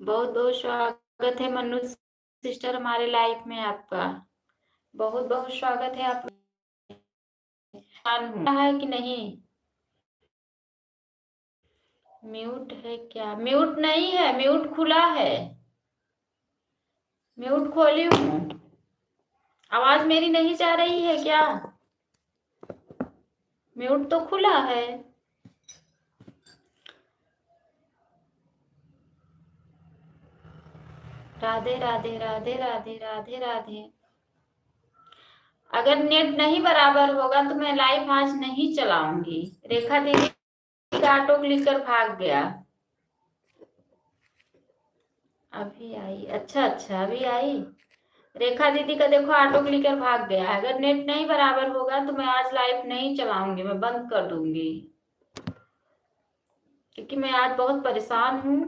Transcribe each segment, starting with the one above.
बहुत बहुत स्वागत है मनु सिस्टर हमारे लाइफ में आपका। बहुत बहुत स्वागत है आप। है कि नहीं? म्यूट है क्या? म्यूट नहीं है, म्यूट खुला है। म्यूट खोली हूँ। आवाज मेरी नहीं जा रही है क्या? म्यूट तो खुला है। राधे राधे राधे राधे राधे राधे। अगर नेट नहीं बराबर होगा तो मैं लाइव आज नहीं चलाऊंगी। रेखा दीदी का ऑटो क्लिक कर भाग गया। अभी आई? अच्छा अच्छा, अभी आई। रेखा दीदी का देखो ऑटो क्लिकर भाग गया है। अगर नेट नहीं बराबर होगा तो मैं आज लाइव नहीं चलाऊंगी, मैं बंद कर दूंगी, क्योंकि मैं आज बहुत परेशान हूँ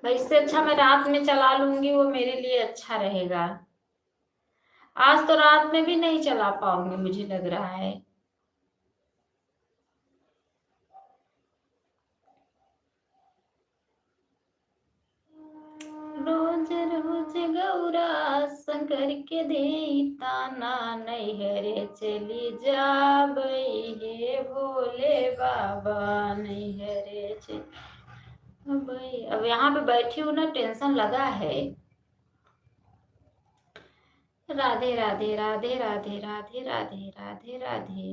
भाई। इससे अच्छा मैं रात में चला लूंगी, वो मेरे लिए अच्छा रहेगा। आज तो रात में भी नहीं चला पाऊंगी मुझे लग रहा है। रोज रोज गौरा शंकर के दे ताना, नैहरे चली जाबई हे भोले बाबा, नैहरे चली। अब यहाँ पे बैठी हूँ ना, टेंशन लगा है। राधे राधे राधे राधे राधे राधे राधे राधे।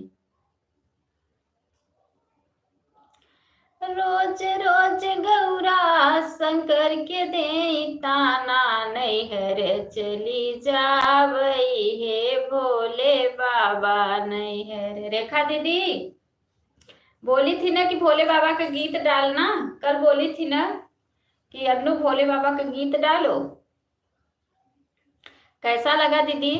रोज रोज गौरा शंकर के दे ताना, नैहर चली जावई हे भोले बाबा, नैहर। रेखा दीदी बोली थी ना कि भोले बाबा का गीत डालना, कल बोली थी ना कि अन्नू भोले बाबा का गीत डालो। कैसा लगा दीदी?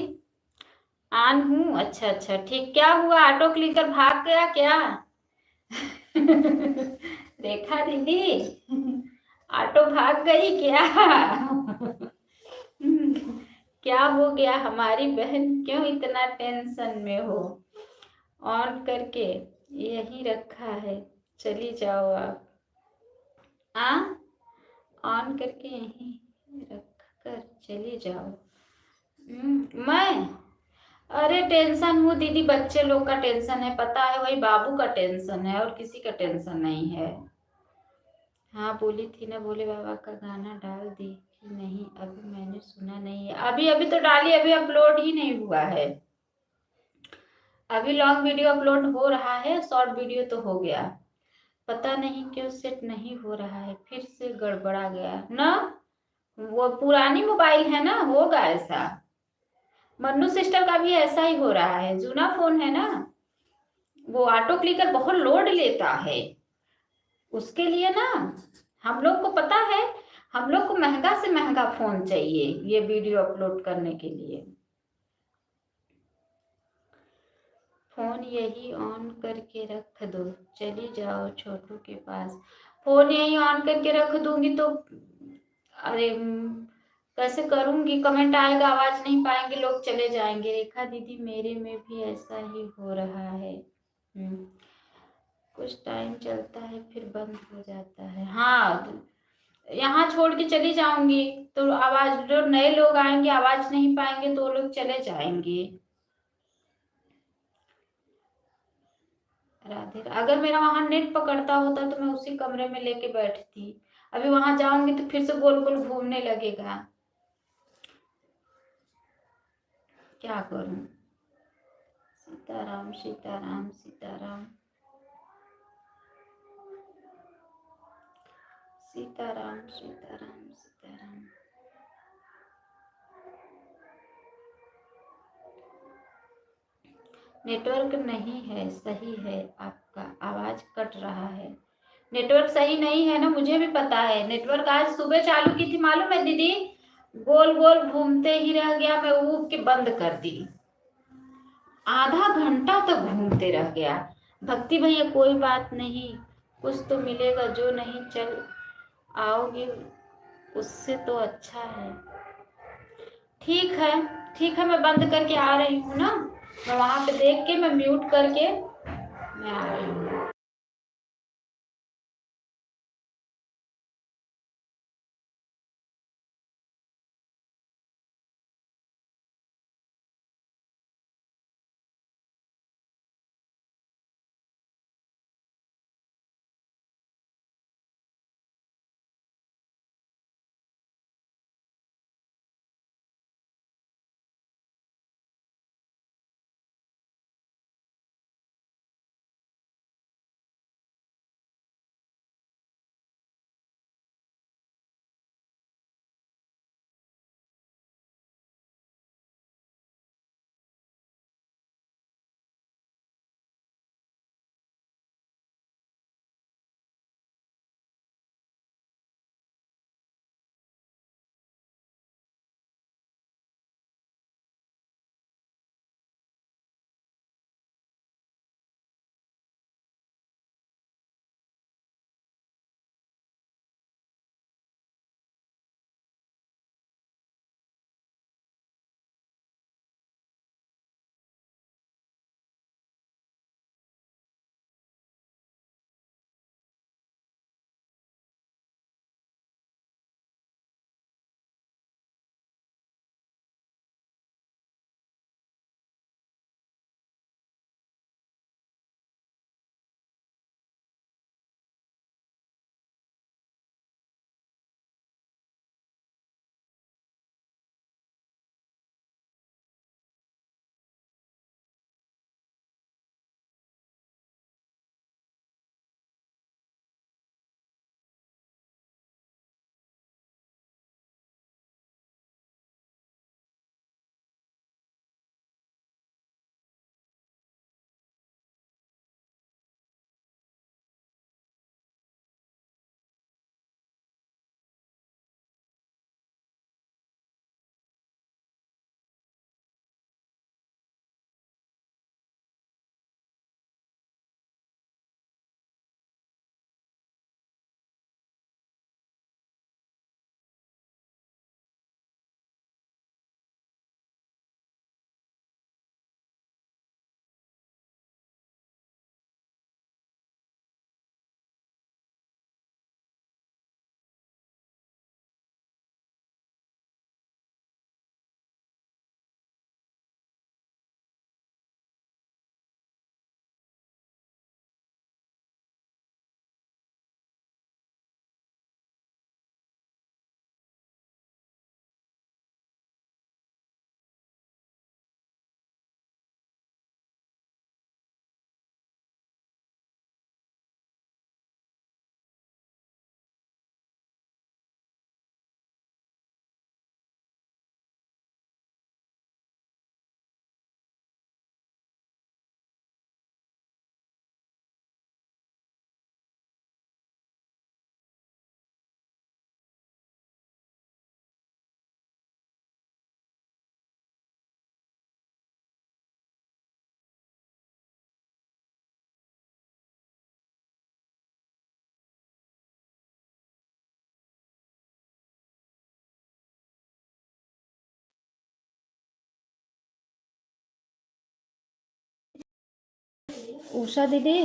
आन हूँ? अच्छा अच्छा ठीक। क्या हुआ, ऑटो क्लिकर भाग गया क्या? रेखा दीदी ऑटो भाग गई क्या? क्या हो गया हमारी बहन, क्यों इतना टेंशन में हो? ऑन करके यही रखा है, चली जाओ आप। आ ऑन करके यही रख कर चली जाओ। मैं अरे टेंशन हूँ दीदी, बच्चे लोग का टेंशन है, पता है, वही बाबू का टेंशन है और किसी का टेंशन नहीं है। हाँ बोली थी ना भोले बाबा का गाना डाल दी कि नहीं? अभी मैंने सुना नहीं है। अभी अभी तो डाली, अभी अपलोड ही नहीं हुआ है। अभी लॉन्ग वीडियो अपलोड हो रहा है, शॉर्ट वीडियो तो हो गया। पता नहीं क्यों सेट नहीं हो रहा है, फिर से गड़बड़ा गया ना। वो पुरानी मोबाइल है ना, होगा ऐसा। मन्नू सिस्टर का भी ऐसा ही हो रहा है, जूना फोन है ना, वो ऑटो क्लिकर बहुत लोड लेता है। उसके लिए ना हम लोग को पता है, हम लोग को महंगा से महंगा फोन चाहिए ये वीडियो अपलोड करने के लिए। फोन यही ऑन करके रख दो, चली जाओ छोटू के पास। फोन यही ऑन करके रख दूंगी तो अरे कैसे करूंगी? कमेंट आएगा, आवाज नहीं पाएंगे लोग, चले जाएंगे। रेखा दीदी मेरे में भी ऐसा ही हो रहा है। कुछ टाइम चलता है फिर बंद हो जाता है। हाँ यहाँ छोड़ के चली जाऊंगी तो आवाज, जो नए लोग आएंगे आवाज नहीं पाएंगे तो वो लोग चले जाएंगे। राधे, अगर मेरा वहां नेट पकड़ता होता तो मैं उसी कमरे में लेके बैठती। अभी वहां जाऊंगी तो फिर से गोल गोल घूमने लगेगा, क्या करूं? सीताराम सीताराम सीताराम सीताराम सीताराम सीताराम। नेटवर्क नहीं है, सही है आपका, आवाज कट रहा है। नेटवर्क सही नहीं है ना, मुझे भी पता है। नेटवर्क आज सुबह चालू की थी मालूम है दीदी, गोल गोल घूमते ही रह गया, मैं ऊब के बंद कर दी। आधा घंटा तक घूमते रह गया। भक्ति भैया कोई बात नहीं, कुछ तो मिलेगा, जो नहीं चल आओगे उससे तो अच्छा है। ठीक है ठीक है, मैं बंद करके आ रही हूँ ना, मैं वहां पे देख के मैं म्यूट करके मैं आ रही हूँ। उषा दीदी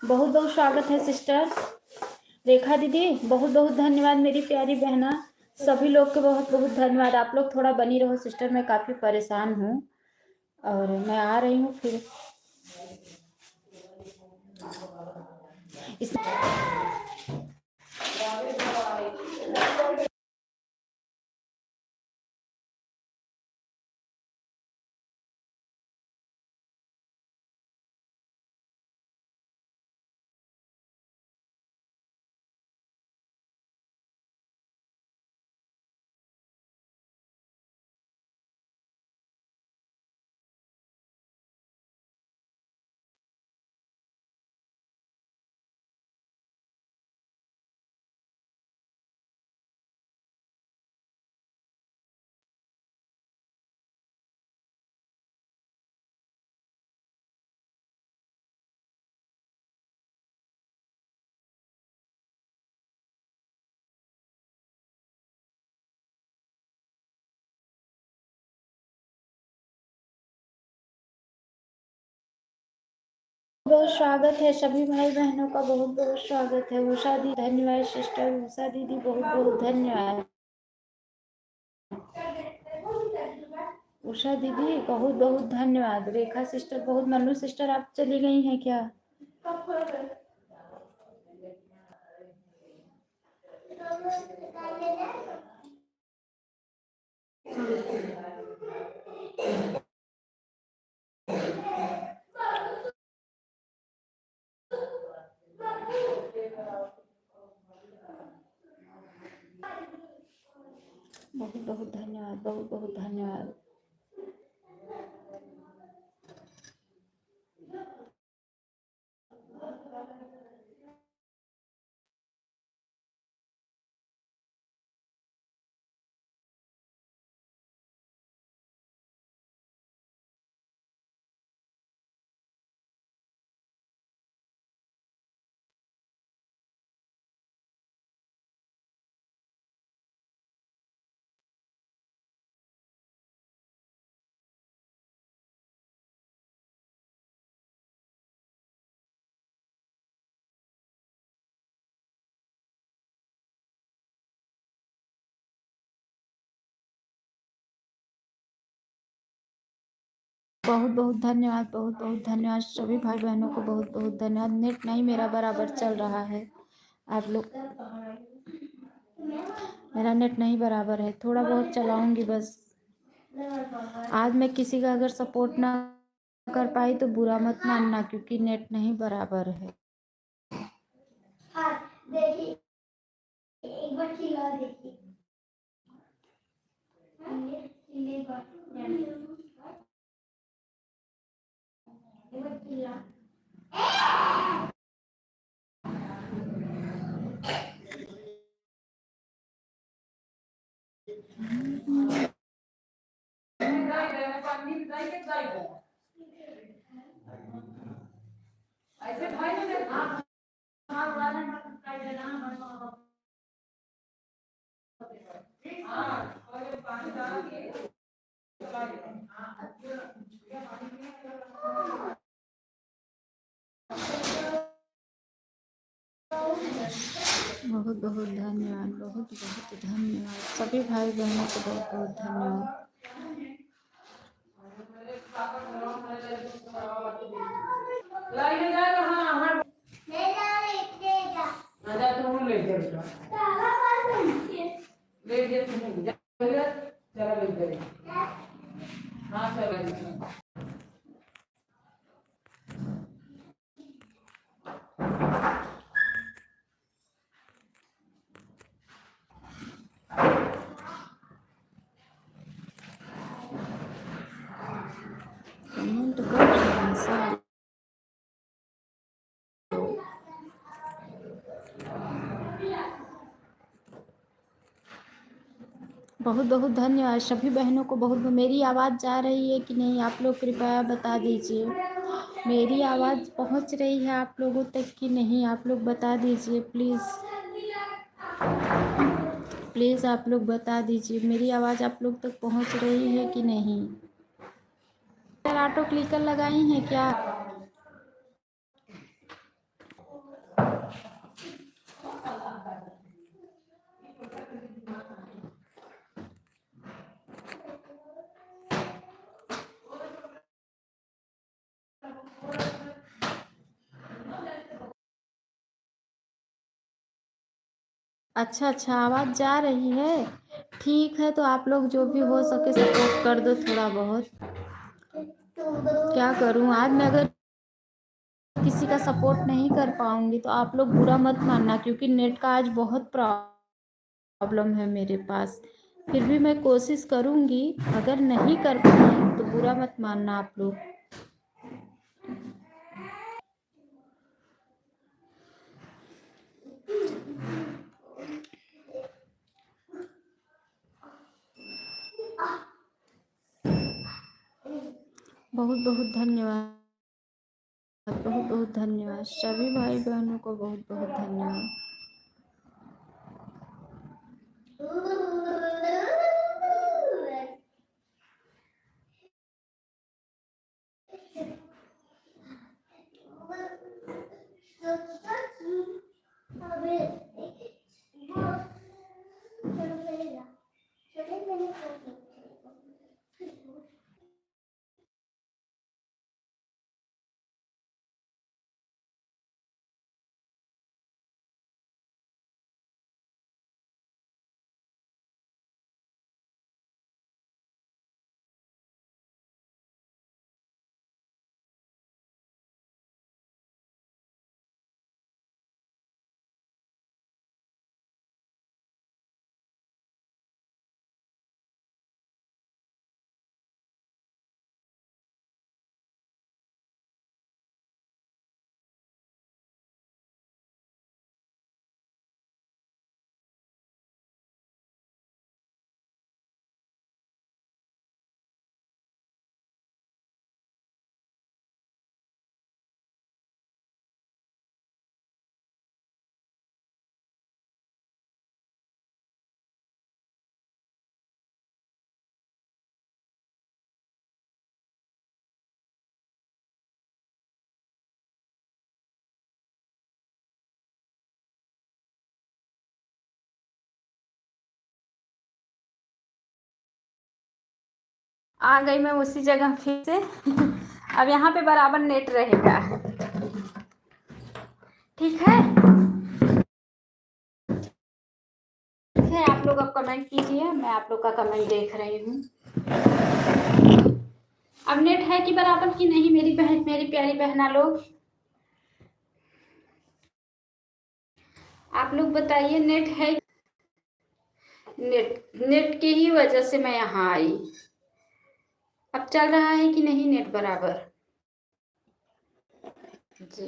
बहुत बहुत स्वागत है सिस्टर। रेखा दीदी बहुत बहुत धन्यवाद मेरी प्यारी बहना। सभी लोग के बहुत बहुत धन्यवाद। आप लोग थोड़ा बनी रहो सिस्टर, मैं काफ़ी परेशान हूँ और मैं आ रही हूँ फिर इस बहुत स्वागत है सभी भाई बहनों का, बहुत बहुत स्वागत है। उषा दी धन्यवाद सिस्टर, उषा दीदी बहुत बहुत धन्यवाद। उषा दीदी बहुत बहुत धन्यवाद। रेखा सिस्टर बहुत, मनु सिस्टर आप चली गई हैं क्या? बहुत बहुत धन्यवाद, बहुत बहुत धन्यवाद। बहुत बहुत धन्यवाद, बहुत बहुत धन्यवाद सभी भाई बहनों को, बहुत बहुत धन्यवाद। नेट नहीं मेरा बराबर चल रहा है, आप लोग मेरा नेट नहीं बराबर है, थोड़ा बहुत चलाऊंगी बस। आज मैं किसी का अगर सपोर्ट ना कर पाई तो बुरा मत मानना, क्योंकि नेट नहीं बराबर है। हाँ, देखिए एक बार खिला देखिए। बहुत बहुत धन्यवाद, बहुत बहुत धन्यवाद सभी भाई बहनों को, बहुत बहुत धन्यवाद। कमेंट कर रहे हैं सब। बहुत बहुत धन्यवाद सभी बहनों को, बहुत। मेरी आवाज़ जा रही है कि नहीं आप लोग कृपया बता दीजिए। मेरी आवाज़ पहुंच रही है आप लोगों तक कि नहीं, आप लोग बता दीजिए प्लीज़। प्लीज़ आप लोग बता दीजिए मेरी आवाज़ आप लोग तक पहुंच रही है कि नहीं। ऑटो क्लिकर लगाई हैं क्या? अच्छा अच्छा, आवाज़ जा रही है। ठीक है, तो आप लोग जो भी हो सके सपोर्ट कर दो थोड़ा बहुत। क्या करूं, आज मैं अगर किसी का सपोर्ट नहीं कर पाऊंगी तो आप लोग बुरा मत मानना, क्योंकि नेट का आज बहुत प्रॉब्लम है मेरे पास। फिर भी मैं कोशिश करूंगी, अगर नहीं कर पाई तो बुरा मत मानना आप लोग। बहुत बहुत धन्यवाद, बहुत बहुत धन्यवाद सभी भाई बहनों को, बहुत बहुत धन्यवाद। आ गई मैं उसी जगह फिर से। अब यहाँ पे बराबर नेट रहेगा, ठीक है। ठीक है, आप लोग अब कमेंट कीजिए, मैं आप लोग का कमेंट देख रही हूँ। अब नेट है कि बराबर की नहीं मेरी बहन, मेरी प्यारी बहना लोग, आप लोग बताइए नेट है। नेट की ही वजह से मैं यहाँ आई। अब चल रहा है कि नहीं नेट बराबर? जी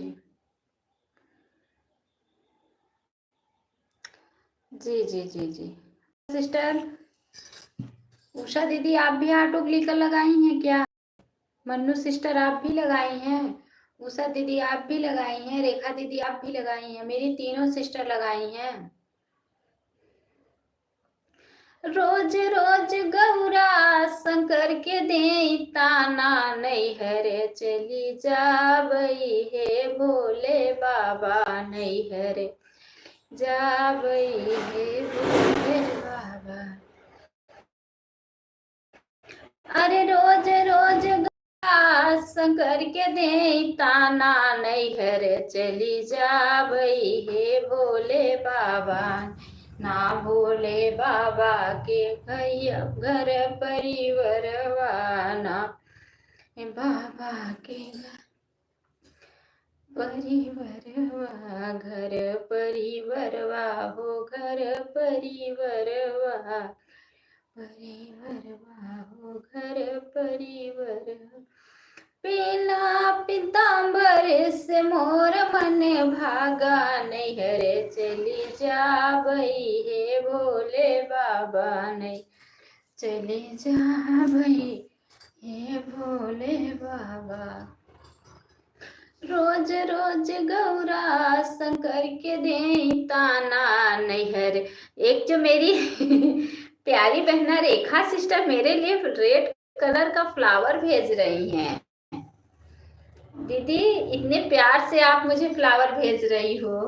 जी जी जी जी। सिस्टर उषा दीदी, आप भी ऑटो क्लिकर लगाई हैं क्या? मन्नू सिस्टर आप भी लगाई हैं, उषा दीदी आप भी लगाई हैं, रेखा दीदी आप भी लगाई हैं, मेरी तीनों सिस्टर लगाई हैं। रोज रोज गौरा शंकर के दे ताना, नैहर चली जाबई हे भोले बाबा, नैहर जाबई हे भोले बाबा। अरे रोज रोज गौरा शंकर के दे ताना, नैहर चली जाबई हे भोले बाबा, ना भोले बाबा के भैया घर परिवरवाना, बाबा के परिवरवा, घर परिवरवा हो, घर परिवरवा, परिवरवा हो, घर परिवरवा। पीला पीताम्बर से मोर मन भागा, नैहर चली जाबई हे भोले बाबा, नहीं चली जाबई हे भोले बाबा। रोज रोज गौरा शंकर के दे ताना, नैहर। एक जो मेरी प्यारी बहना रेखा सिस्टर मेरे लिए रेड कलर का फ्लावर भेज रही हैं। दीदी इतने प्यार से आप मुझे फ्लावर भेज रही हो,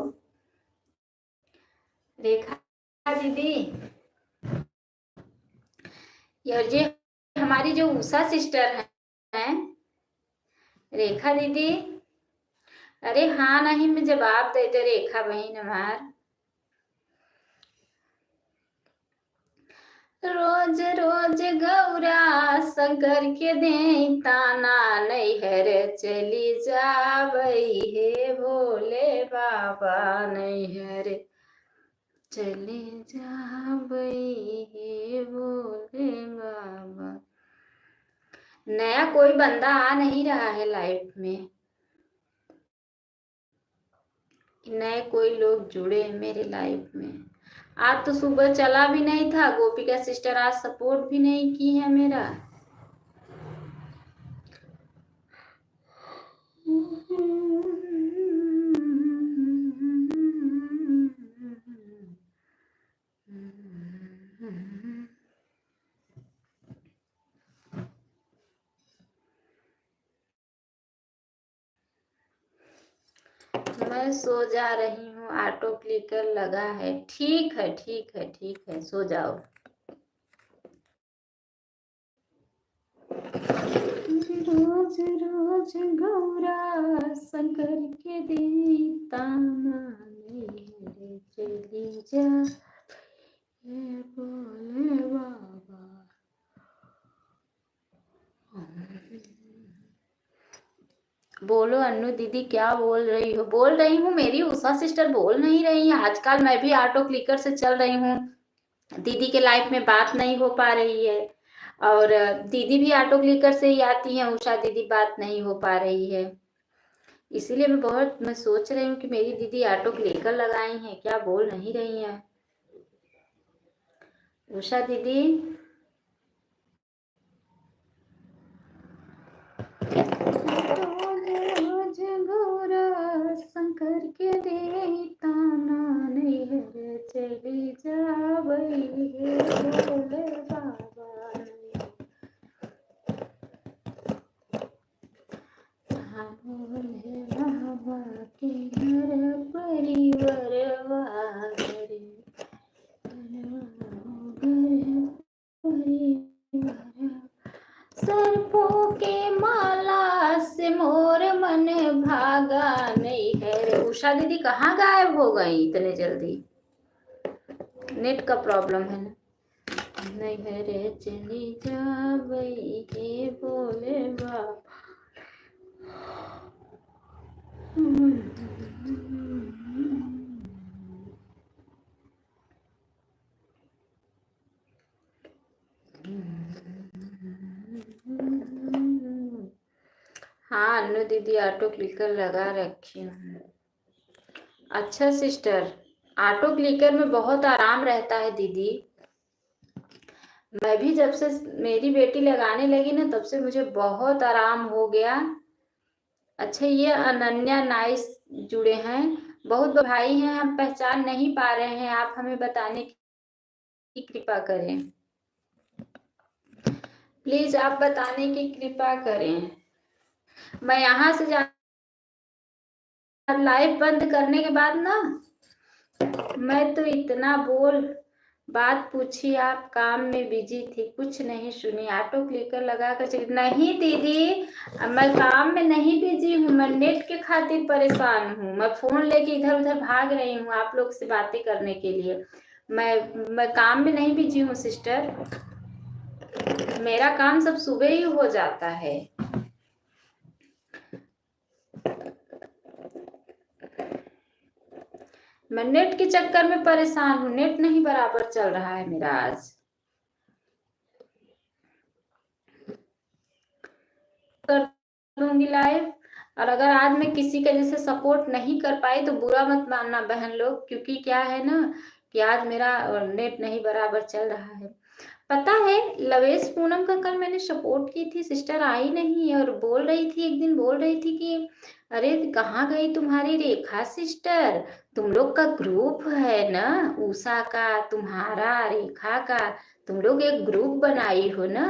रेखा दीदी। ये हमारी जो उषा सिस्टर हैं, रेखा दीदी, अरे हाँ नहीं में जवाब दे दे रेखा बहन हमार। रोज रोज गौरा शंकर के दे ताना, नैहर चली जावई हे भोले बाबा, नैहर चले जावई हे भोले बाबा। नया कोई बंदा आ नहीं रहा है लाइफ में, नए कोई लोग जुड़े हैं मेरे लाइफ में। आज तो सुबह चला भी नहीं था, गोपिका सिस्टर आज सपोर्ट भी नहीं की है मेरा। मैं सो जा रही हूँ, ऑटो क्लिकर लगा है। ठीक है ठीक है ठीक है, सो जाओ। रोज रोज गौरा शंकर के दे ताना, नैहर चली जा हे भोले बाबा। बोलो अन्नू दीदी, क्या बोल रही हो? बोल रही हूँ, मेरी उषा सिस्टर बोल नहीं रही है। आजकल मैं भी ऑटो क्लिकर से चल रही हूँ, दीदी के लाइफ में बात नहीं हो पा रही है, और दीदी भी ऑटो क्लिकर से ही आती है, उषा दीदी बात नहीं हो पा रही है। इसीलिए मैं सोच रही हूँ कि मेरी दीदी ऑटो क्लिकर लगाई हैं, क्या बोल नहीं रही है उषा दीदी। रोज गौरा शंकर के दे ताना, नैहर चली जावई हे भोले बाबा। भोले बाबा के घर परिवारवा, घर सर्पों के माला से मोर मन भागा, नैहर। उषा दीदी कहाँ गायब हो गई इतने जल्दी? नेट का प्रॉब्लम है ना। नैहर चली जावई हे भोले बाबा। हाँ अन्नू दीदी, ऑटो क्लिकर लगा रखी हूँ। अच्छा सिस्टर, ऑटो क्लिकर में बहुत आराम रहता है दीदी। मैं भी जब से मेरी बेटी लगाने लगी ना, तब से मुझे बहुत आराम हो गया। अच्छा, ये अनन्या नाइस जुड़े हैं, बहुत भाई हैं, हम पहचान नहीं पा रहे हैं, आप हमें बताने की कृपा करें प्लीज, आप बताने की कृपा करें। मैं यहाँ से लाइव बंद करने के बाद ना, मैं तो इतना बात पूछी, आप काम में बिजी थी, कुछ नहीं सुनी, ऑटो क्लिकर लगा कर चली। नहीं दीदी, मैं काम में नहीं बिजी हूँ, मैं नेट के खातिर परेशान हूँ। मैं फोन लेके इधर उधर भाग रही हूँ आप लोग से बातें करने के लिए। मैं काम में नहीं बिजी हूँ सिस्टर, मेरा काम सब सुबह ही हो जाता है। मैं नेट के चक्कर में परेशान हूँ, नेट नहीं बराबर चल रहा है मेरा। आज कर दूंगी लाइव, और अगर आज मैं किसी का जैसे सपोर्ट नहीं कर पाई तो बुरा मत मानना बहन लोग, क्योंकि क्या है ना कि आज मेरा नेट नहीं बराबर चल रहा है। पता है, लवेश पूनम का कल मैंने सपोर्ट की थी, सिस्टर आई नहीं, और बोल रही थी, एक दिन बोल रही थी कि अरे कहाँ गई तुम्हारी रेखा सिस्टर, तुम लोग का ग्रुप है ना, उषा का, तुम्हारा, रेखा का, तुम लोग एक ग्रुप बनाई हो ना।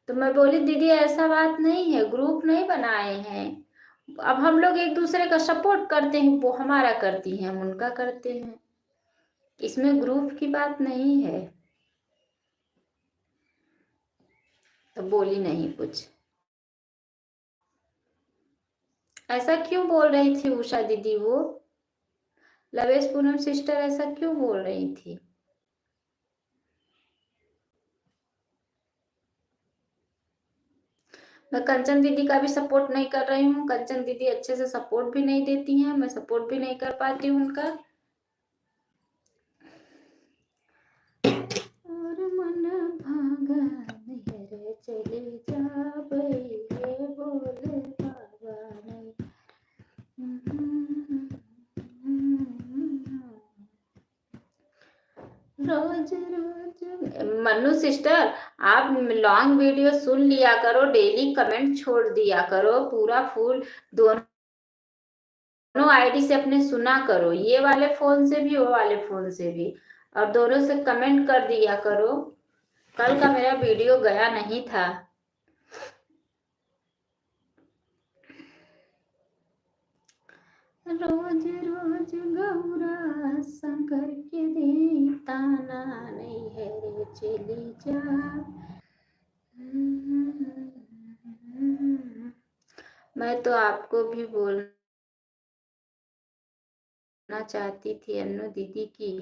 तो मैं बोली दीदी ऐसा बात नहीं है, ग्रुप नहीं बनाए हैं, अब हम लोग एक दूसरे का सपोर्ट करते हैं, वो हमारा करती हैं, हम उनका करते हैं, इसमें ग्रुप की बात नहीं है। तो बोली नहीं कुछ। ऐसा क्यों बोल रही थी उषा दीदी? वो लवेश पूनम सिस्टर ऐसा क्यों बोल रही थी? मैं कंचन दीदी का भी सपोर्ट नहीं कर रही हूँ। कंचन दीदी अच्छे से सपोर्ट भी नहीं देती हैं, मैं सपोर्ट भी नहीं कर पाती हूँ उनका। और मन भागा नहर चले जाबे हे बोले बाबा नहीं। रोज रोज मन्नू सिस्टर, आप लॉन्ग वीडियो सुन लिया करो, डेली कमेंट छोड़ दिया करो, पूरा फुल दोनों आईडी से अपने सुना करो, ये वाले फोन से भी वो वाले फोन से भी, और दोनों से कमेंट कर दिया करो। कल का मेरा वीडियो गया नहीं था। रोज रोज गौरा शंकर के दे ताना नहीं है रे चली जा। मैं तो आपको भी बोलना चाहती थी अन्नू दीदी की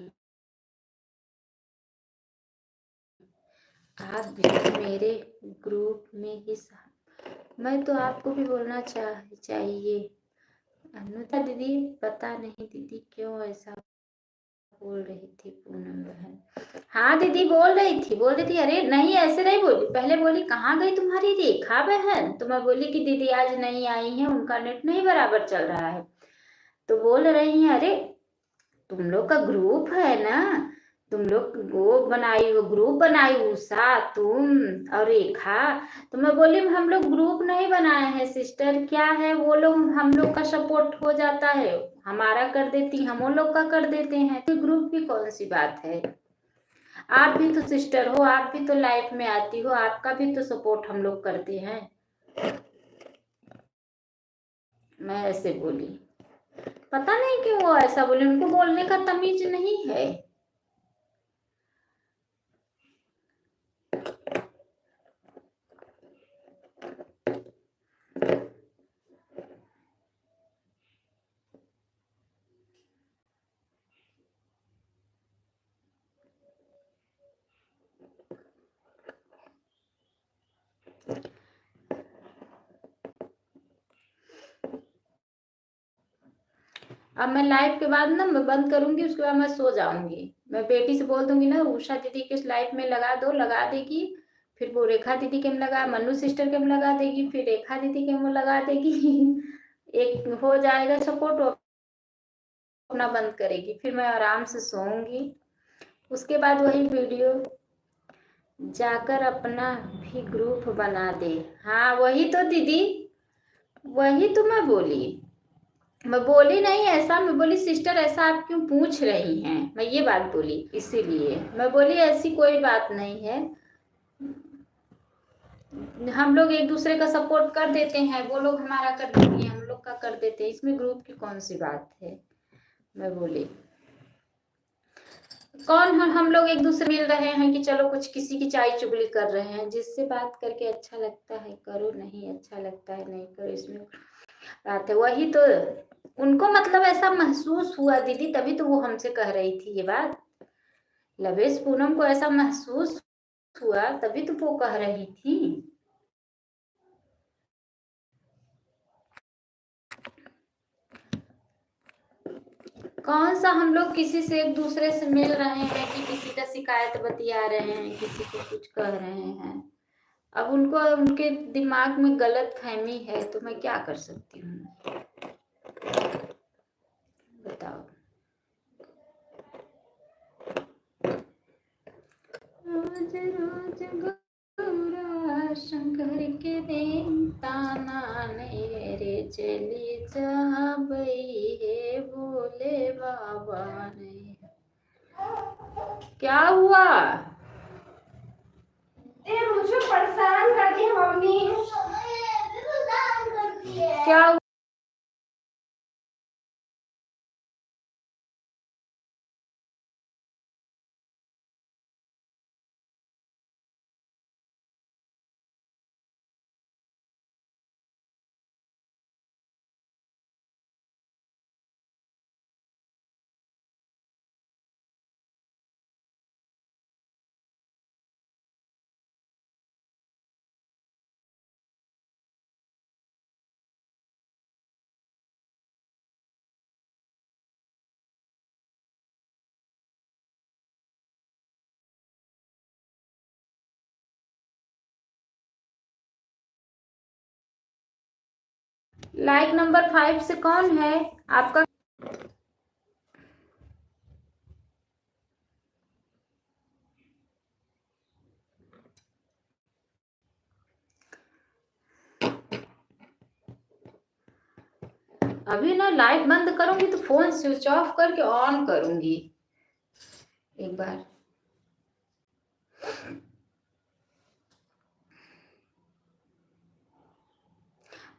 आप भी मेरे ग्रुप में ही मैं तो आपको भी बोलना चाहिए अनुता दीदी। पता नहीं दीदी क्यों ऐसा बोल रही थी पूनम बहन। हाँ दीदी बोल रही थी अरे नहीं ऐसे नहीं बोली, पहले बोली कहाँ गई तुम्हारी रेखा बहन, तो मैं बोली कि दीदी आज नहीं आई है, उनका नेट नहीं बराबर चल रहा है। तो बोल रही हैं अरे तुम लोग का ग्रुप है ना, तुम लोग वो बनाई हो, ग्रुप बनाई उषा तुम और रेखा। तो मैं बोली हम लोग ग्रुप नहीं बनाए हैं सिस्टर, क्या है वो लोग हम लोग का सपोर्ट हो जाता है, हमारा कर देती, हम वो लोग का कर देते हैं, तो ग्रुप की कौन सी बात है। आप भी तो सिस्टर हो, आप भी तो लाइफ में आती हो, आपका भी तो सपोर्ट हम लोग करते हैं। मैं ऐसे बोली, पता नहीं क्यों वो ऐसा बोले, उनको बोलने का तमीज नहीं है। अब मैं लाइव के बाद ना मैं बंद करूंगी, उसके बाद मैं सो जाऊंगी। मैं बेटी से बोल दूंगी ना उषा दीदी के लाइव में लगा दो, लगा देगी। फिर वो रेखा दीदी के में लगा, मन्नू सिस्टर के में लगा देगी, फिर रेखा दीदी के में लगा देगी। एक हो जाएगा सपोर्ट, वो अपना बंद करेगी, फिर मैं आराम से सोऊंगी। उसके बाद वही वीडियो जाकर अपना भी ग्रुप बना दे। हाँ वही तो दीदी, वही तो मैं बोली नहीं ऐसा, मैं बोली सिस्टर ऐसा आप क्यों पूछ रही हैं, मैं ये बात बोली, इसीलिए मैं बोली ऐसी कोई बात नहीं है, हम लोग एक दूसरे का सपोर्ट कर देते हैं, वो लोग हमारा कर देती हैं, हम लोग का कर देते हैं, इसमें ग्रुप की कौन सी बात है। मैं बोली कौन हम लोग एक दूसरे मिल रहे हैं कि चलो कुछ किसी की चाय चुगली कर रहे हैं, जिससे बात करके अच्छा लगता है करो, नहीं अच्छा लगता है नहीं करो, इसमें बात है। वही तो उनको मतलब ऐसा महसूस हुआ दीदी, तभी तो वो हमसे कह रही थी ये बात, लवेश पूनम को ऐसा महसूस हुआ तभी तो वो कह रही थी। कौन सा हम लोग किसी से एक दूसरे से मिल रहे हैं कि किसी का शिकायत बतिया रहे हैं, किसी को कुछ कह रहे हैं। अब उनको उनके दिमाग में गलत फहमी है, तो मैं क्या कर सकती हूँ बताओ। रोज रोज गौरा शंकर के ताना रे चली जाबई हे बोले बाबा ने। क्या हुआ, मुझे परेशान कर दी मम्मी। क्या लाइक नंबर 5 से कौन है आपका? अभी ना लाइट बंद करूंगी तो फोन स्विच ऑफ करके ऑन करूंगी एक बार।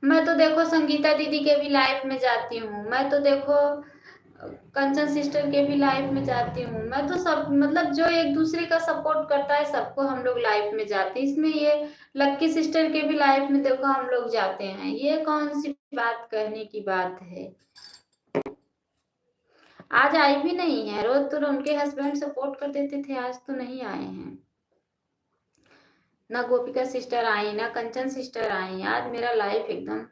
मैं तो देखो संगीता दीदी के भी लाइफ में जाती हूँ, मैं तो देखो कंचन सिस्टर के भी लाइफ में जाती हूँ, मैं तो सब मतलब जो एक दूसरे का सपोर्ट करता है सबको हम लोग लाइफ में जाते हैं। इसमें ये लक्की सिस्टर के भी लाइफ में देखो हम लोग जाते हैं, ये कौन सी बात कहने की बात है। आज आई भी नहीं है, रोज तो उनके हस्बैंड सपोर्ट कर देते थे, आज तो नहीं आए हैं। ना गोपिका सिस्टर आई ना कंचन सिस्टर आई, आज मेरा लाइफ एकदम।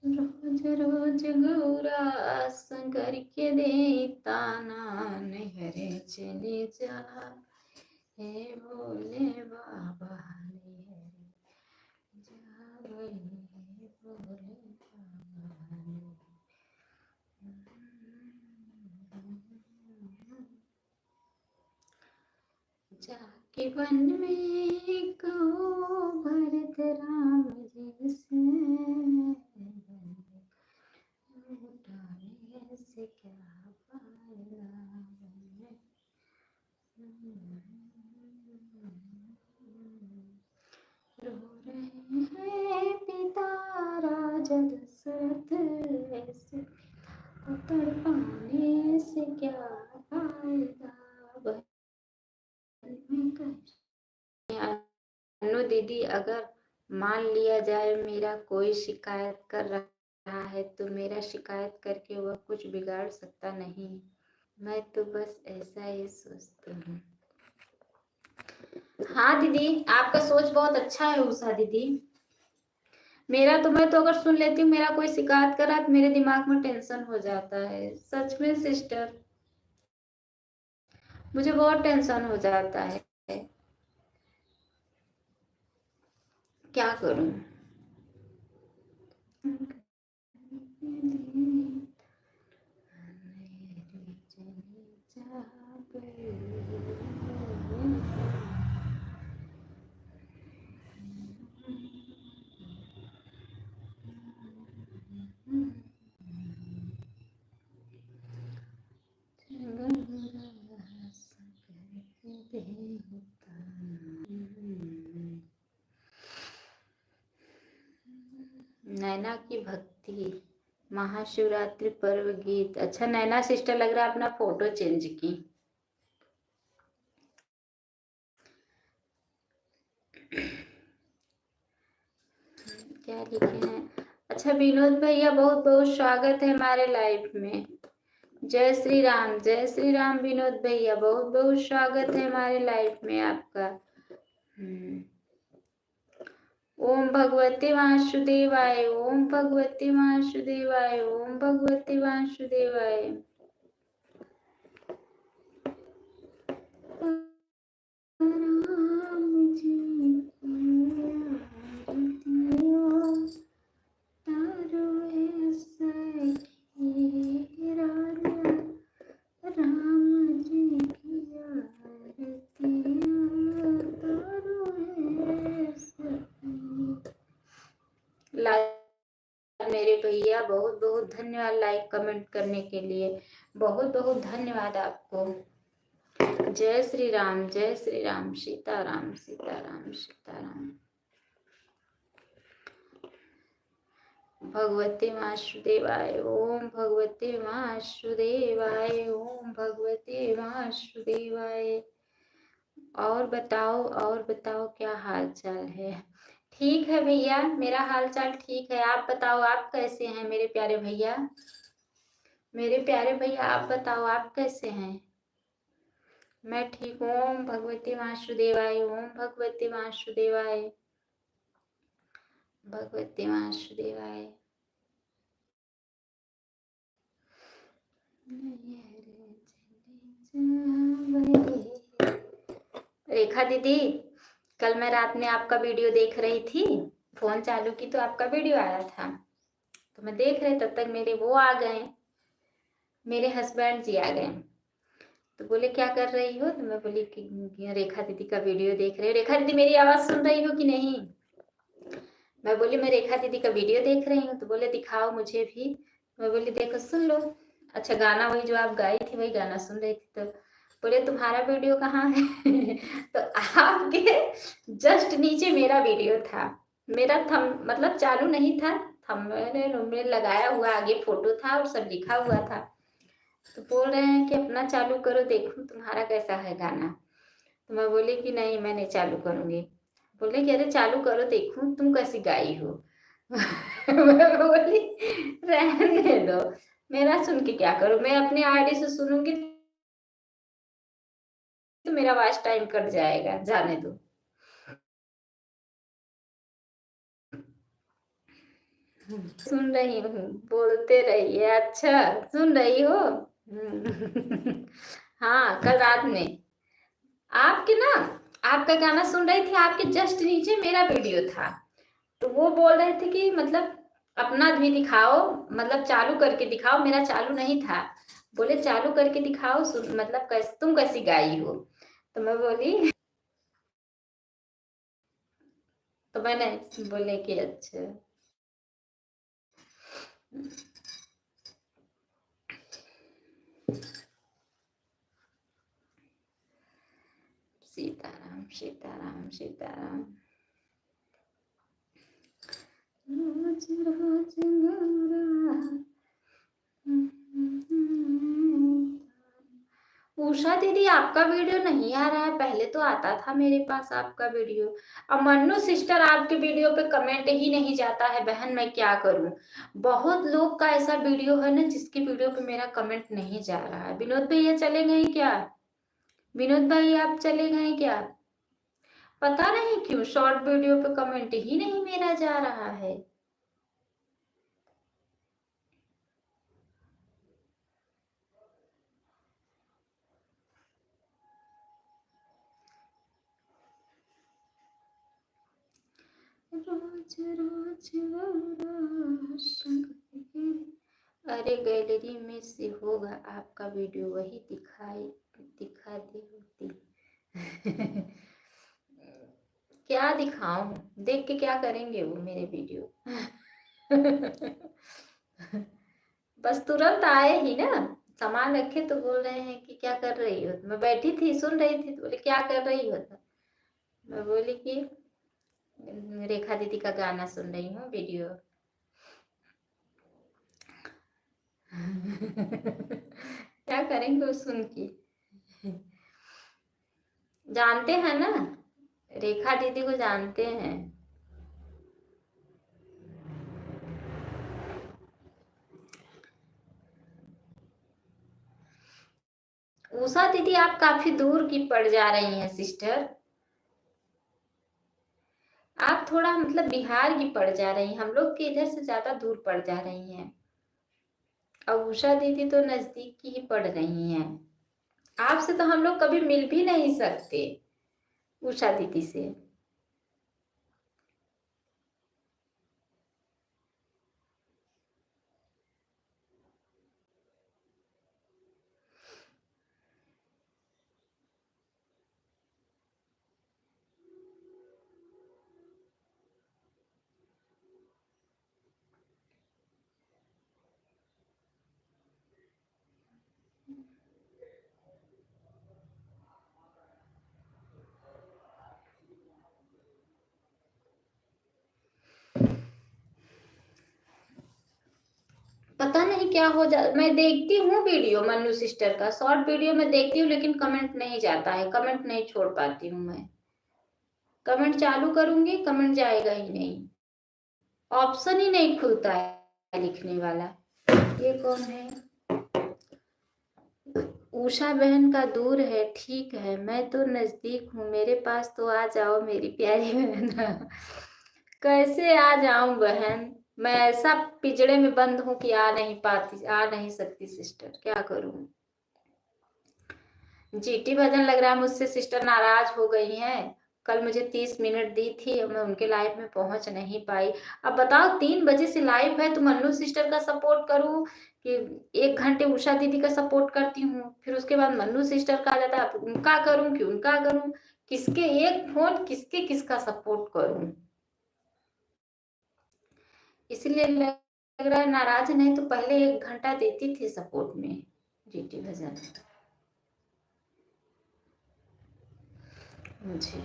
रोज रोज गौरा शंकर के दे ताना, नहरे चले जा हे भोले बाबा, नहरे जा भोले जाके वन में कहो भरत राम जैसे, उठाने से क्या फायदा, रो रहे हैं पिता राजा दशरथ ऐसे, तड़पाने से क्या फायदा, अनु दीदी अगर मान लिया जाए मेरा कोई शिकायत कर रहा है तो मेरा शिकायत करके वह कुछ बिगाड़ सकता नहीं, मैं तो बस ऐसा ही सोचती हूँ। हाँ दीदी आपका सोच बहुत अच्छा है उषा दीदी। मेरा तो मैं तो अगर सुन लेती हूँ मेरा कोई शिकायत कर रहा है तो मेरे दिमाग में टेंशन हो जाता है, सच में सिस्टर मुझे बहुत टेंशन हो जाता है, क्या करूं। नैना की भक्ति महाशिवरात्रि पर्व गीत। अच्छा नैना सिस्टर लग रहा है अपना फोटो चेंज की। क्या लिखे हैं? अच्छा विनोद भैया बहुत बहुत स्वागत है हमारे लाइफ में। जय श्री राम, जय श्री राम विनोद भैया, बहुत बहुत स्वागत है हमारे लाइफ में आपका। ओम भगवते वासुदेवाय, ओम भगवते वासुदेवाय, ओम भगवते वासुदेवाय। राम जी तारो ऐसा राम जी की आरती तारो ऐसा। लाइक मेरे भैया बहुत बहुत धन्यवाद लाइक कमेंट करने के लिए, बहुत बहुत धन्यवाद आपको। जय श्री राम, जय श्री राम, सीताराम सीताराम सीताराम। भगवते वासुदेवाय, ओम भगवते वासुदेवाय, ओम भगवते वासुदेवाय। और बताओ क्या हाल चाल है? ठीक है भैया, मेरा हाल चाल ठीक है। आप बताओ आप कैसे हैं मेरे प्यारे भैया? मेरे प्यारे भैया आप बताओ आप कैसे हैं? मैं ठीक हूँ। ओम भगवते वासुदेवाय, ओम भगवते वासुदेवाय, भगवते वासुदेवाय। रेखा दीदी कल मैं रात में आपका वीडियो देख रही थी, फोन चालू की तो आपका वीडियो आया था, तो मैं देख रही, तब तक मेरे वो आ गए, मेरे हस्बैंड जी आ गए। तो बोले क्या कर रही हो? तो मैं बोली कि रेखा दीदी का वीडियो देख रही हो। रेखा दीदी मेरी आवाज सुन रही हो कि नहीं? मैं बोली मैं रेखा दीदी का वीडियो देख रही हूँ। तो बोले दिखाओ मुझे भी। मैं बोली देखो सुन लो। अच्छा गाना वही जो आप गाई थी वही गाना सुन रही थी। तो बोले तुम्हारा वीडियो कहाँ है? तो आपके जस्ट नीचे मेरा वीडियो था। मेरा थम मतलब चालू नहीं था, थंबनेल में लगाया हुआ आगे फोटो था और सब लिखा हुआ था। तो बोल रहे हैं कि अपना चालू करो देखूं तुम्हारा कैसा है गाना। तो मैं बोली कि नहीं मैं नहीं चालू करूंगी। बोले कि अरे चालू करो देखूं तुम कैसी गाई हो। मैं बोली रहने दो, मेरा सुन के क्या करूं, मैं अपनी आईडी से सुनूंगी तो मेरा वॉच टाइम कट जाएगा, जाने दो। सुन रही हूँ, बोलते रहिए। अच्छा सुन रही हो? हाँ कल रात में आपके ना, आपका गाना सुन रही थी, आपके जस्ट नीचे मेरा वीडियो था। तो वो बोल रहे थे कि मतलब अपना भी दिखाओ, मतलब चालू करके दिखाओ। मेरा चालू नहीं था। बोले चालू करके दिखाओ मतलब कैसे तुम कैसी गाई हो। तो मैं बोली, तो मैंने बोले कि अच्छा सीताराम सीताराम सीताराम। रोज रोज गौरा। उषा दीदी आपका वीडियो नहीं आ रहा है, पहले तो आता था मेरे पास आपका वीडियो। अब मन्नू सिस्टर आपके वीडियो पे कमेंट ही नहीं जाता है बहन, मैं क्या करूं। बहुत लोग का ऐसा वीडियो है ना जिसकी वीडियो पे मेरा कमेंट नहीं जा रहा है। विनोद भैया चले गए क्या? विनोद भाई आप चले गए क्या? पता नहीं क्यों शॉर्ट वीडियो पे कमेंट ही नहीं मेरा जा रहा है। रोज रोज अरे गैलरी में से होगा आपका वीडियो, वही दिखा दी होती। क्या दिखाऊं, देख के क्या करेंगे वो मेरे वीडियो। बस तुरंत आए ही ना, सामान रखे तो बोल रहे हैं कि क्या कर रही हो। मैं बैठी थी सुन रही थी तो बोले क्या कर रही हो। तो मैं बोली कि रेखा दीदी का गाना सुन रही हूँ वीडियो। क्या करेंगे वो सुन के। जानते हैं ना, रेखा दीदी को जानते हैं। उषा दीदी आप काफी दूर की पड़ जा रही हैं सिस्टर। आप थोड़ा मतलब बिहार की पड़ जा रही हैं, हम लोग के इधर से ज्यादा दूर पड़ जा रही हैं। और उषा दीदी तो नजदीक की ही पड़ रही हैं। आपसे तो हम लोग कभी मिल भी नहीं सकते, उषा दीदी से। पता नहीं क्या हो जा, मैं देखती हूँ वीडियो मन्नू सिस्टर का शॉर्ट वीडियो मैं देखती हूँ, लेकिन कमेंट नहीं जाता है, कमेंट नहीं छोड़ पाती हूँ मैं। कमेंट चालू करूंगी कमेंट जाएगा ही नहीं, ऑप्शन ही नहीं खुलता है लिखने वाला। ये कौन है? उषा बहन का दूर है, ठीक है मैं तो नजदीक हूँ, मेरे पास तो आ जाओ मेरी प्यारी बहन। कैसे आ जाऊं बहन, मैं ऐसा पिंजड़े में बंद हूं कि आ नहीं पाती, आ नहीं सकती सिस्टर, क्या करूं। जीटी भजन लग रहा है मुझसे सिस्टर नाराज हो गई हैं। कल मुझे 30 मिनट दी थी, मैं उनके लाइव में पहुंच नहीं पाई। अब बताओ 3 बजे से लाइव है तो मन्नू सिस्टर का सपोर्ट करूं कि 1 घंटे उषा दीदी का सपोर्ट करती हूँ, फिर उसके बाद मन्नू सिस्टर का आ जाता है, उनका करूं कि उनका करूं, किसके एक फोन किसके किसका सपोर्ट करूं। इसलिए लग रहा है नाराज, नहीं तो पहले 1 घंटा देती थी सपोर्ट में जीटी भजन मुझे।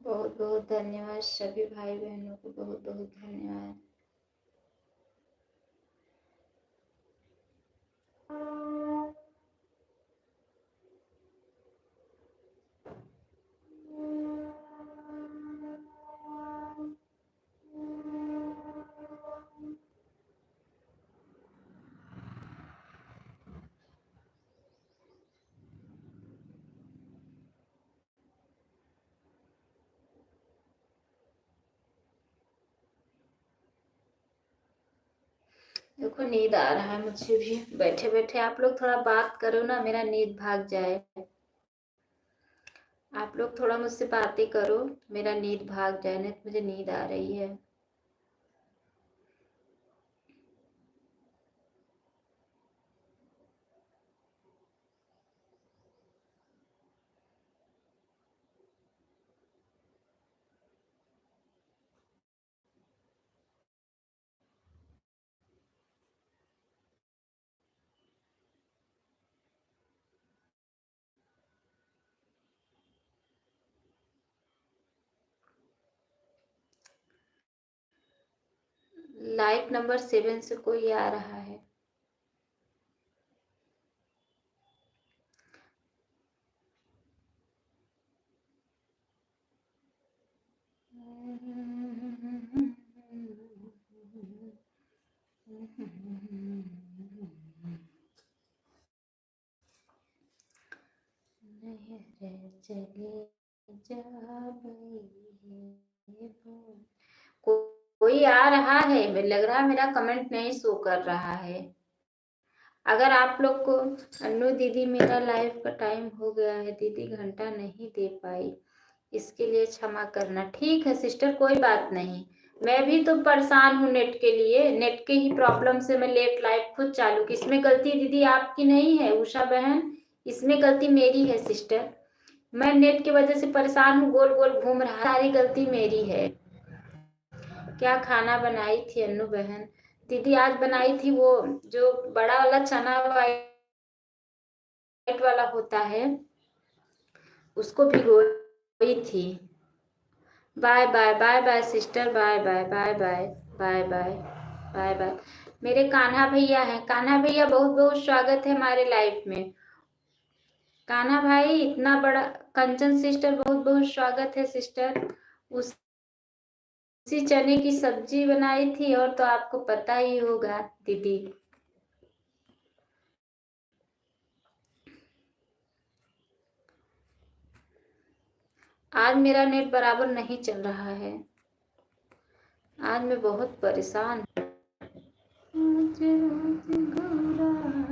बहुत बहुत धन्यवाद सभी भाई बहनों को, बहुत बहुत धन्यवाद। देखो नींद आ रहा है मुझे भी, बैठे बैठे आप लोग थोड़ा बात करो ना, मेरा नींद भाग जाए। आप लोग थोड़ा मुझसे बातें करो, मेरा नींद भाग जाए, नहीं तो मुझे नींद आ रही है। लाइट नंबर 7 से कोई आ रहा है। चले जा कोई आ रहा है, लग रहा है मेरा कमेंट नहीं शो कर रहा है। अगर आप लोग को अन्नू दीदी, मेरा लाइव का टाइम हो गया है दीदी, घंटा नहीं दे पाई, इसके लिए क्षमा करना। ठीक है सिस्टर, कोई बात नहीं, मैं भी तो परेशान हूँ नेट के लिए, नेट के ही प्रॉब्लम से मैं लेट लाइव खुद चालू की। इसमें गलती दीदी आपकी नहीं है उषा बहन, इसमें गलती मेरी है सिस्टर। मैं नेट की वजह से परेशान हूँ, गोल गोल घूम रहा, सारी गलती मेरी है। क्या खाना बनाई थी अन्नू बहन? दीदी आज बनाई थी वो जो बड़ा वाला चना वाइट वाला होता है, उसको भिगोई थी। Bye bye bye bye sister, bye bye bye bye bye bye bye bye. मेरे कान्हा भैया हैं, कान्हा भैया बहुत बहुत स्वागत है हमारे लाइफ में। कान्हा भाई इतना बड़ा, कंचन सिस्टर बहुत बहुत स्वागत है सिस्टर। उसी चने की सब्जी बनाई थी, और तो आपको पता ही होगा दीदी। आज मेरा नेट बराबर नहीं चल रहा है, आज मैं बहुत परेशान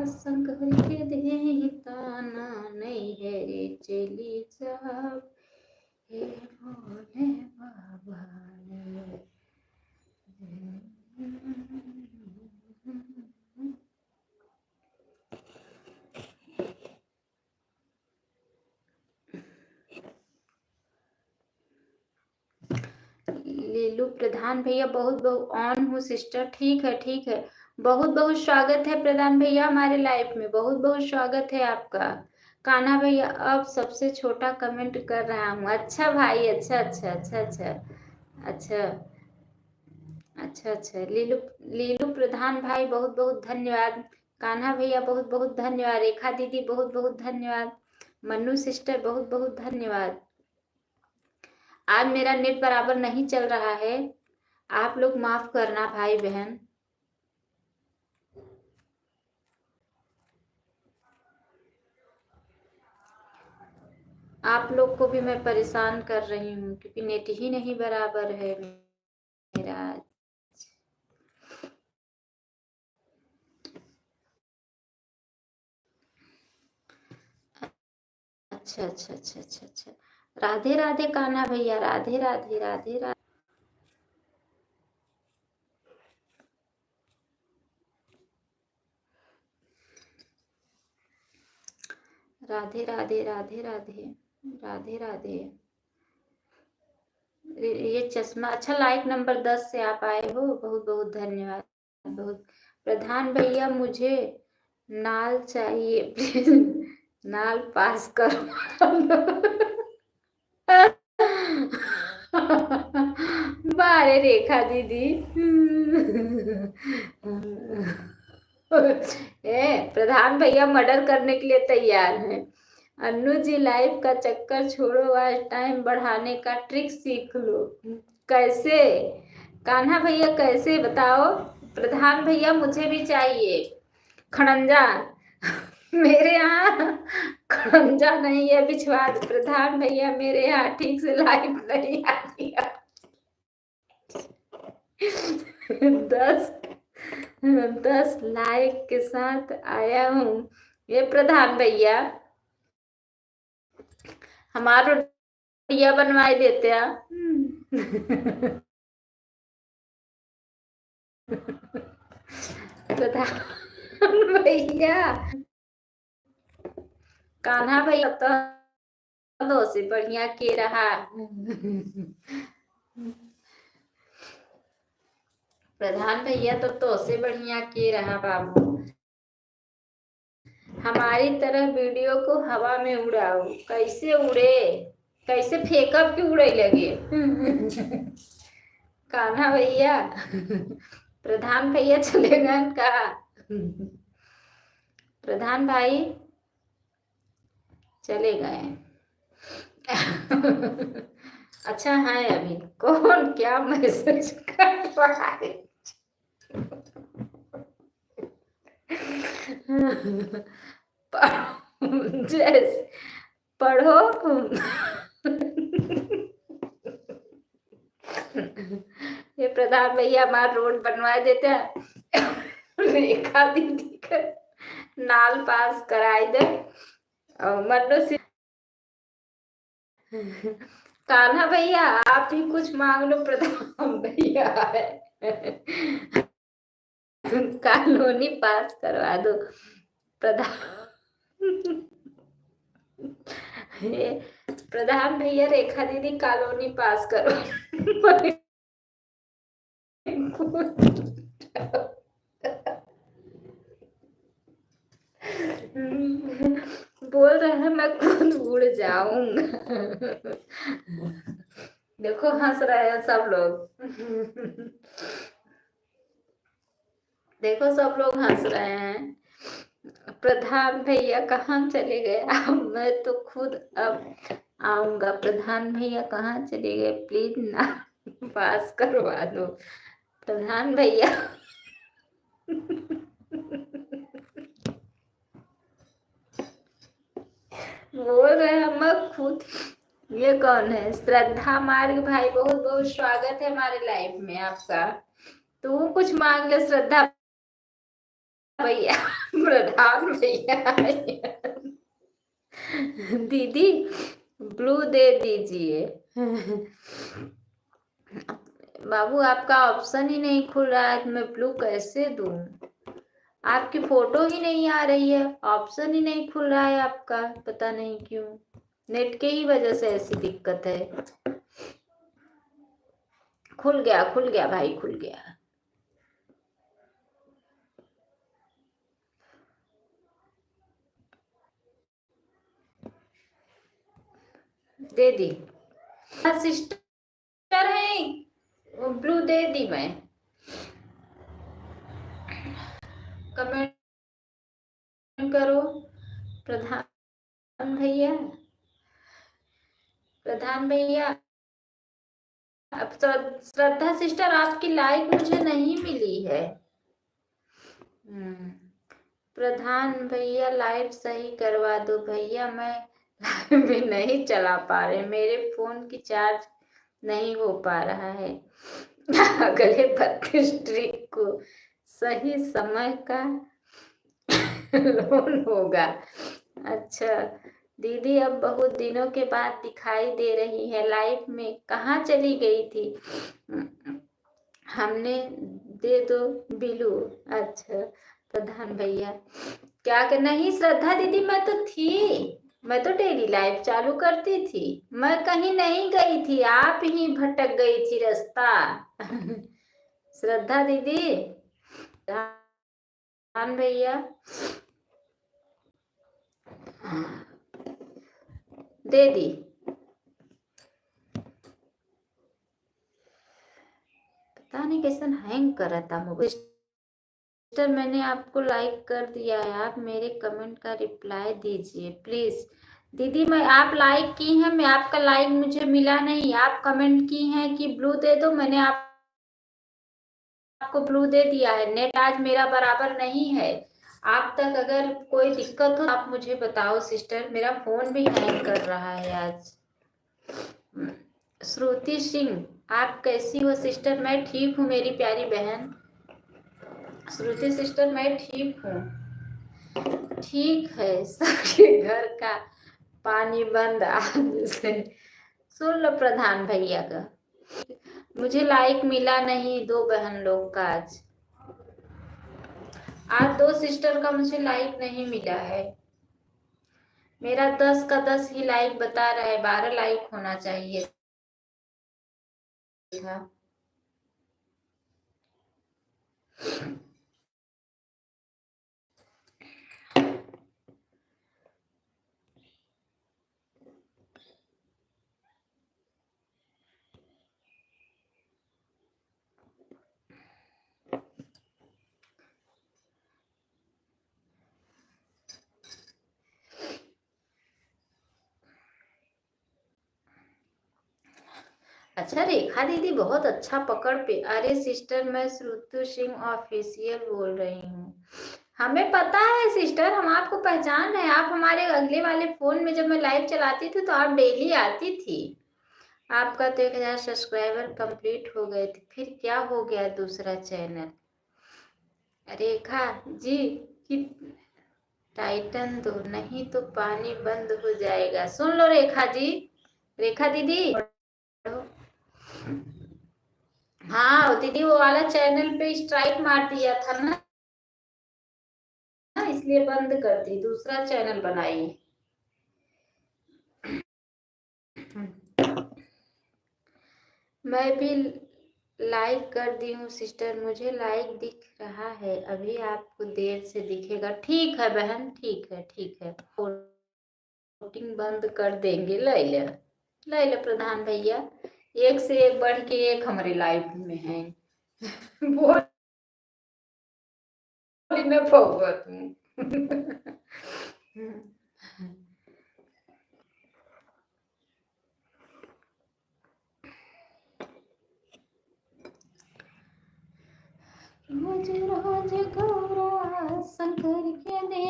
संग के देताना नहीं है रे चली साहब, हे भोले बाबा ने। लीलू प्रधान भैया बहुत बहुत ऑन हूँ सिस्टर, ठीक है ठीक है। बहुत बहुत स्वागत है प्रधान भैया हमारे लाइव में, बहुत बहुत स्वागत है आपका। कान्हा भैया अब सबसे छोटा कमेंट कर रहा हूँ। अच्छा भाई, अच्छा अच्छा अच्छा अच्छा अच्छा अच्छा अच्छा। लीलू लीलू प्रधान भाई बहुत बहुत धन्यवाद। कान्हा भैया बहुत बहुत धन्यवाद। रेखा दीदी बहुत बहुत धन्यवाद। मन्नू सिस्टर बहुत बहुत धन्यवाद। आज मेरा नेट बराबर नहीं चल रहा है, आप लोग माफ करना भाई बहन। आप लोग को भी मैं परेशान कर रही हूँ क्योंकि नेट ही नहीं बराबर है मेरा। अच्छा अच्छा अच्छा अच्छा अच्छा। राधे राधे कान्हा भैया, राधे राधे राधे राधे। राधे राधे राधे राधे राधे राधे। ये चश्मा अच्छा, लाइक नंबर 10 से आप आए हो, बहुत बहुत धन्यवाद। बहुत प्रधान भैया मुझे नाल चाहिए प्लीज, नाल पास करो। बारे रेखा दीदी। प्रधान भैया मर्डर करने के लिए तैयार हैं। अन्नू जी लाइफ का चक्कर छोड़ो, आज टाइम बढ़ाने का ट्रिक सीख लो। कैसे कान्हा भैया, कैसे बताओ। प्रधान भैया मुझे भी चाहिए खड़ंजा। मेरे यहाँ खड़ंजा नहीं है बिछवा दो। प्रधान भैया मेरे यहाँ ठीक से लाइफ नहीं आती है। 10 10 लाइक के साथ आया हूँ। ये प्रधान भैया हमारा रोटिया बनवाई देते हैं। प्रधान भैया, कान्हा भैया तो से बढ़िया के रहा। प्रधान भैया तो से बढ़िया के रहा बाबू। हमारी तरह वीडियो को हवा में उड़ाओ। कैसे उड़े, कैसे फेंकब कि उड़े लगे। कान्हा भैया, प्रधान भैया चले गए कहा। प्रधान भाई चले गए। अच्छा है, अभी कौन क्या मैसेज कर रहा है। जैसे पढ़ो। ये प्रधान भैया हमारा रोड बनवा देते हैं। रेखा दीदी का नाल पास कराई दे। और मन्नू से कान्हा भैया आप ही कुछ मांग लो, प्रधान भैया है। कॉलोनी पास करवा दो प्रधान। प्रधान भैया रेखा दीदी कॉलोनी पास करो। बोल रहे हैं मैं खुद उड़ जाऊंगा। देखो हंस रहे हैं सब लोग। देखो सब लोग हंस रहे हैं। प्रधान भैया कहाँ चले गए। अब मैं तो खुद अब आऊंगा। प्रधान भैया कहाँ चले गए, प्लीज ना पास करवा दो प्रधान भैया। बोल रहे हैं मैं खुद। ये कौन है, श्रद्धा मार्ग भाई बहुत बहुत स्वागत है हमारे लाइफ में आपका। तू कुछ मांग ले श्रद्धा भैया। प्रधान भैया दीदी ब्लू दे दीजिए। बाबू आपका ऑप्शन ही नहीं खुल रहा है, मैं ब्लू कैसे दूं। आपकी फोटो ही नहीं आ रही है, ऑप्शन ही नहीं खुल रहा है आपका, पता नहीं क्यों। नेट के ही वजह से ऐसी दिक्कत है। खुल गया भाई, खुल गया। दे दी। सिस्टर है, ब्लू दे दी मैं। कमेंट करो प्रधान भैया। प्रधान भैया, अब श्रद्धा सिस्टर आपकी लाइक मुझे नहीं मिली है। प्रधान भैया लाइट सही करवा दो भैया, मैं लाइव में नहीं चला पा रहे, मेरे फोन की चार्ज नहीं हो पा रहा है। अगले 32 तारीख को सही समय का लोन होगा। अच्छा दीदी, अब बहुत दिनों के बाद दिखाई दे रही है लाइफ में, कहाँ चली गई थी? हमने दे दो बिलू। अच्छा प्रधान भैया, क्या करना ही? श्रद्धा दीदी मैं तो थी, मैं तो डेली लाइव चालू करती थी, मैं कहीं नहीं गई थी, आप ही भटक गई थी रास्ता। श्रद्धा दीदी, प्रधान भैया दे दी। पता नहीं कैसे हैंग कर रहा था मोबाइल। सिस्टर मैंने आपको लाइक कर दिया है, आप मेरे कमेंट का रिप्लाई दीजिए प्लीज। दीदी मैं, आप लाइक की हैं, मैं आपका लाइक मुझे मिला नहीं। आप कमेंट की हैं कि ब्लू दे दो, मैंने आपको ब्लू दे दिया है। नेट आज मेरा बराबर नहीं है, आप तक अगर कोई दिक्कत हो आप मुझे बताओ सिस्टर, मेरा फोन भी हैंग कर रहा है आज। श्रुति सिंह, आप कैसी हो सिस्टर? मैं ठीक हूँ मेरी प्यारी बहन। श्रुति सिस्टर मैं ठीक हूँ। ठीक है, सबके घर का पानी बंद आज से। सुन लो प्रधान भैया का, मुझे लाइक मिला नहीं दो बहन लोग का आज दो सिस्टर का मुझे लाइक नहीं मिला है। मेरा 10 का 10 ही लाइक बता रहा है, 12 लाइक होना चाहिए था। अच्छा रेखा दीदी बहुत अच्छा पकड़ पे। अरे सिस्टर मैं श्रुति सिंह ऑफिशियल बोल रही हूँ। हमें पता है सिस्टर, हम आपको पहचान रहे हैं। आप हमारे अगले वाले फोन में जब मैं लाइव चलाती थी तो आप डेली आती थी। आपका तो 1000 सब्सक्राइबर कंप्लीट हो गए थे, फिर क्या हो गया दूसरा चैनल? रेखा जी कि टाइटन दो, नहीं तो पानी बंद हो जाएगा। सुन लो रेखा जी, रेखा दीदी। हाँ दीदी, वो वाला चैनल पे स्ट्राइक मार दिया था ना, इसलिए बंद कर दी, दूसरा चैनल बनाई। मैं भी लाइक कर दी हूँ सिस्टर, मुझे लाइक दिख रहा है, अभी आपको देर से दिखेगा। ठीक है बहन, ठीक है ठीक है, वोटिंग बंद कर देंगे। ले ले प्रधान भैया, एक से एक बढ़ के एक हमारे लाइफ में है। बोली मैं फौगत हूँ। रोज रोज गौरा शंकर के दे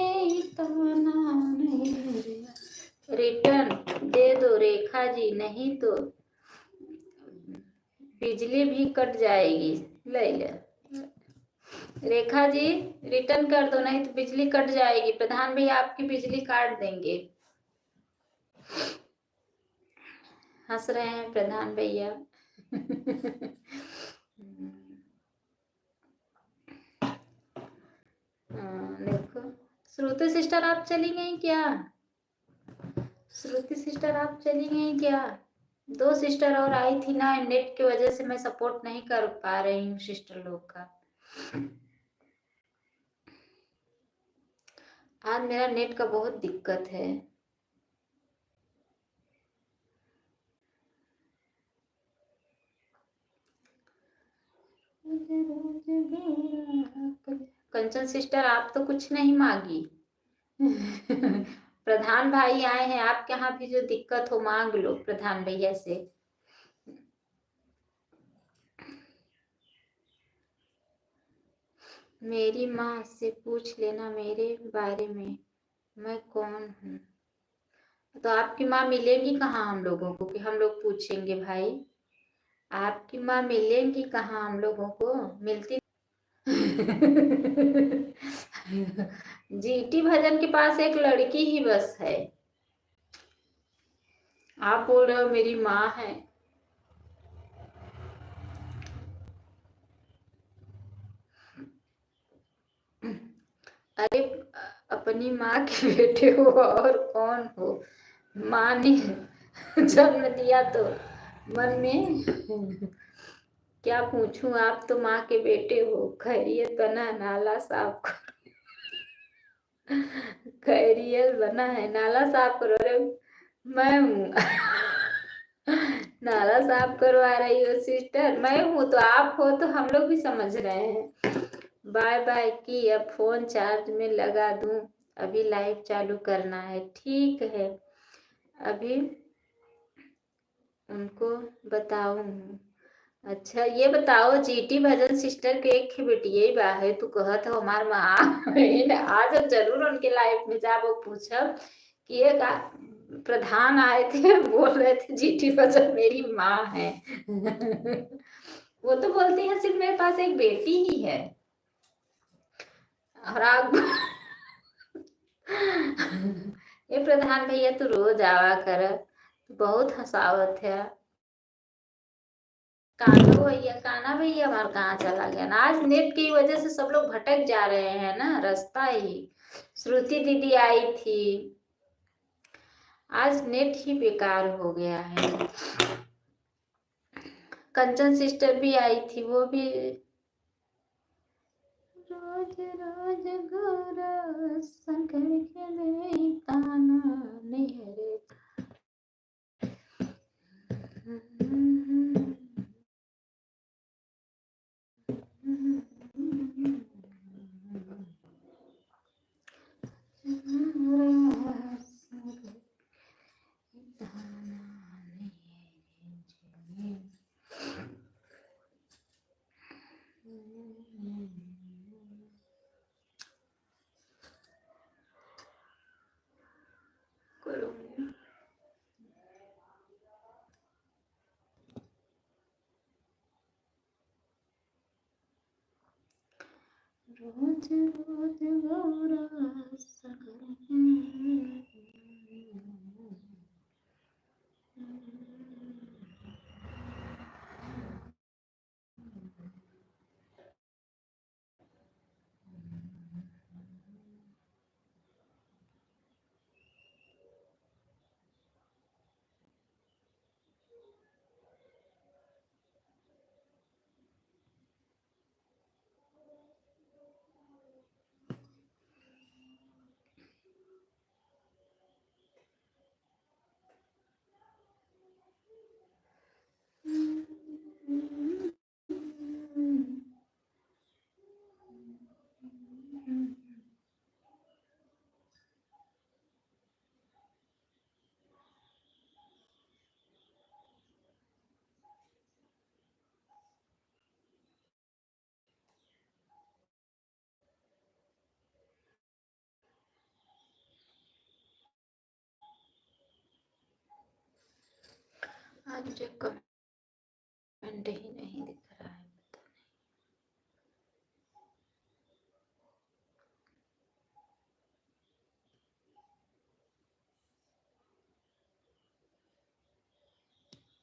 रिटर्न दे दो रेखा जी, नहीं तो बिजली भी कट जाएगी। ले ले रेखा जी, रिटर्न कर दो, नहीं तो बिजली कट जाएगी। प्रधान भैया आपकी बिजली काट देंगे। हंस रहे हैं प्रधान भैया। देखो श्रुति सिस्टर आप चली गई क्या? श्रुति सिस्टर आप चली गई क्या? दो सिस्टर और आई थी ना, नेट की वजह से मैं सपोर्ट नहीं कर पा रही हूँ सिस्टर लोग का। आज मेरा नेट का बहुत दिक्कत है। कंचन सिस्टर, आप तो कुछ नहीं मांगी। प्रधान भाई आए हैं, आपके यहाँ भी जो दिक्कत हो मांग लो प्रधान भैया से। मेरी माँ से पूछ लेना मेरे बारे में, मैं कौन हूँ। तो आपकी माँ मिलेगी कहाँ हम लोगों को कि हम लोग पूछेंगे भाई? आपकी माँ मिलेंगी कहाँ हम लोगों को? मिलती जीटी भजन के पास एक लड़की ही बस है। आप बोल रहे हो मेरी माँ है। अरे अपनी माँ के बेटे हो और कौन हो। माँ ने जन्म दिया तो मन में क्या पूछूं। आप तो माँ के बेटे हो। खैरियत बना नाला साफ खैरियत बना है नाला साफ करो। अरे मैं हूँ। नाला साफ करवा रही हो सिस्टर? मैं हूँ तो आप हो तो हम लोग भी समझ रहे हैं। बाय बाय की अब फोन चार्ज में लगा दूं, अभी लाइव चालू करना है। ठीक है, अभी उनको बताऊं। अच्छा ये बताओ, जीटी भजन सिस्टर के एक बेटिए बा है, तू कहत हो हमार माँ आज अब जरूर उनके लाइफ में जाब पूछब कि एक प्रधान आए थे बोल रहे थे जीटी भजन मेरी माँ है। वो तो बोलती है सिर्फ मेरे पास एक बेटी ही है। और आप ये प्रधान भैया तो रोज आवा कर, बहुत हंसावत है। काना भैया हमारा कहाँ चला गया ना। आज नेट की वजह से सब लोग भटक जा रहे हैं ना रास्ता ही। श्रुति दीदी आई थी, आज नेट ही बेकार हो गया है। कंचन सिस्टर भी आई थी, वो भी रोज रोज गोरा शंकर के दे ताना निहरे। रोज रोज गौरा आज